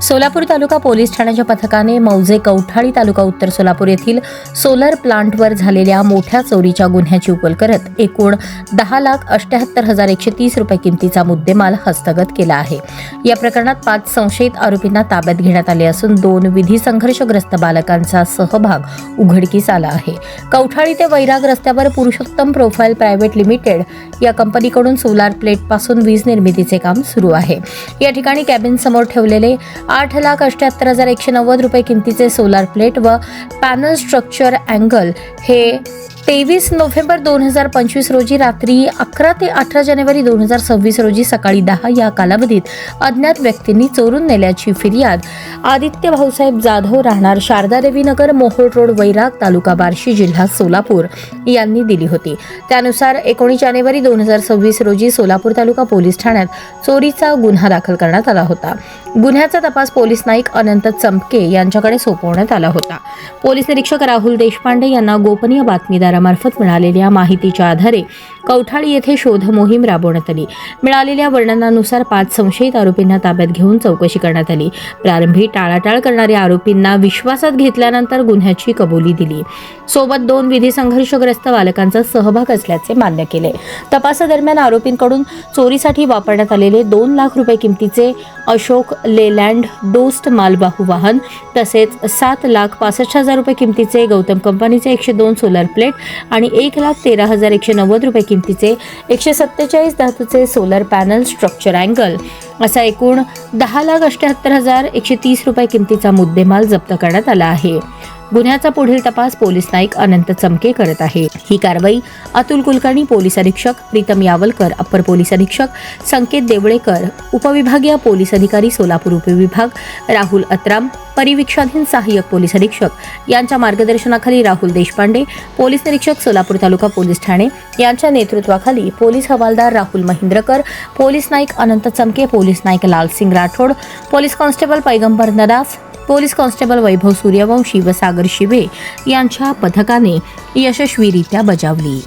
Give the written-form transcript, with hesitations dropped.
सोलापूर तालुका police ठाण्याच्या पथकाने मौजे कौठाळी तालुका उत्तर सोलापूर येथील सोलर प्लांटवर झालेल्या मोठ्या चोरीच्या गुन्ह्याची उकल करत एकूण 10,78,130 रुपये किमतीचा मुद्देमाल हस्तगत केला आहे। या प्रकरणात 5 संशयित आरोपींना ताब्यात घेण्यात आले असून 2 विधी संघर्षग्रस्त बालकांचा सहभाग उघडकीस आला आहे। कौठाळी ते वैराग रस्त्यावर पुरुषोत्तम प्रोफाइल प्रायव्हेट लिमिटेड या कंपनीकडून सोलार प्लेट पासून वीज निर्मितीचे काम सुरू आहे। या ठिकाणी कॅबिन समोर ठेवलेले 8,78,190 रुपये किमतीचे सोलार प्लेट व पॅनल स्ट्रक्चर अँगल हे 23 नोव्हेंबर 2025 रोजी रात्री 11 ते 18 जानेवारी 2026 रोजी सकाळी 10 या कालावधीत अज्ञात व्यक्तींनी चोरून नेल्याची फिर्याद आदित्य भाऊसाहेब जाधव राहणार शारदादेवी नगर मोहोळ रोड वैराग तालुका बार्शी जिल्हा सोलापूर यांनी दिली होती। त्यानुसार 19 जानेवारी 2026 रोजी सोलापूर तालुका पोलीस ठाण्यात चोरीचा गुन्हा दाखल करण्यात आला होता। गुन्ह्याचा तपास पोलीस नाईक अनंत चमके यांच्याकडे सोपवण्यात आला होता। पोलीस निरीक्षक राहुल देशपांडे यांना गोपनीय बातमीदारामार्फत मिळालेल्या माहितीच्या आधारे कौठाळी येथे शोध मोहीम राबवण्यात आली। मिळालेल्या वर्णनानुसार 5 संशयित आरोपींना ताब्यात घेऊन चौकशी करण्यात आली। प्रारंभी टाळाटाळ करणाऱ्या आरोपींना विश्वासात घेतल्यानंतर गुन्ह्याची कबुली दिली। सोबत 2 विधी संघर्षग्रस्त बालकांचा सहभाग असल्याचे मान्य केले। तपासादरम्यान आरोपींकडून चोरीसाठी वापरण्यात आलेले 2 लाख रुपये किमतीचे अशोक लेलँड डोस्ट मालवाहू वाहन तसेच 7,65,000 रुपये किमतीचे गौतम कंपनीचे 102 सोलर प्लेट आणि 1,13,190 रुपये किमतीचे 147 धातूचे सोलर पॅनल स्ट्रक्चर अँगल असा एकूण 10,78,130 रुपये किमतीचा मुद्देमाल जप्त करण्यात आला आहे। गुन्ह्याचा पुढील तपास पोलीस नाईक अनंत चमके करत आहे। ही कारवाई अतुल कुलकर्णी, पोलीस अधीक्षक प्रीतम यावलकर, अप्पर पोलीस अधीक्षक संकेत देवळेकर, उपविभागीय पोलीस अधिकारी सोलापूर उपविभाग राहुल अत्राम, परिवीक्षाधीन सहाय्यक पोलीस अधीक्षक यांच्या मार्गदर्शनाखाली राहुल देशपांडे, पोलीस निरीक्षक सोलापूर तालुका पोलीस ठाणे यांच्या नेतृत्वाखाली पोलीस हवालदार राहुल महिंद्रकर, पोलीस नाईक अनंत चमके, पोलीस नाईक Lalsingh Rathod, police constable Paigambar Nadaf, police constable Vaibhav Suryavanshi व सागर शिवे यांच्या पथकाने यशस्वीरित्या बजावली।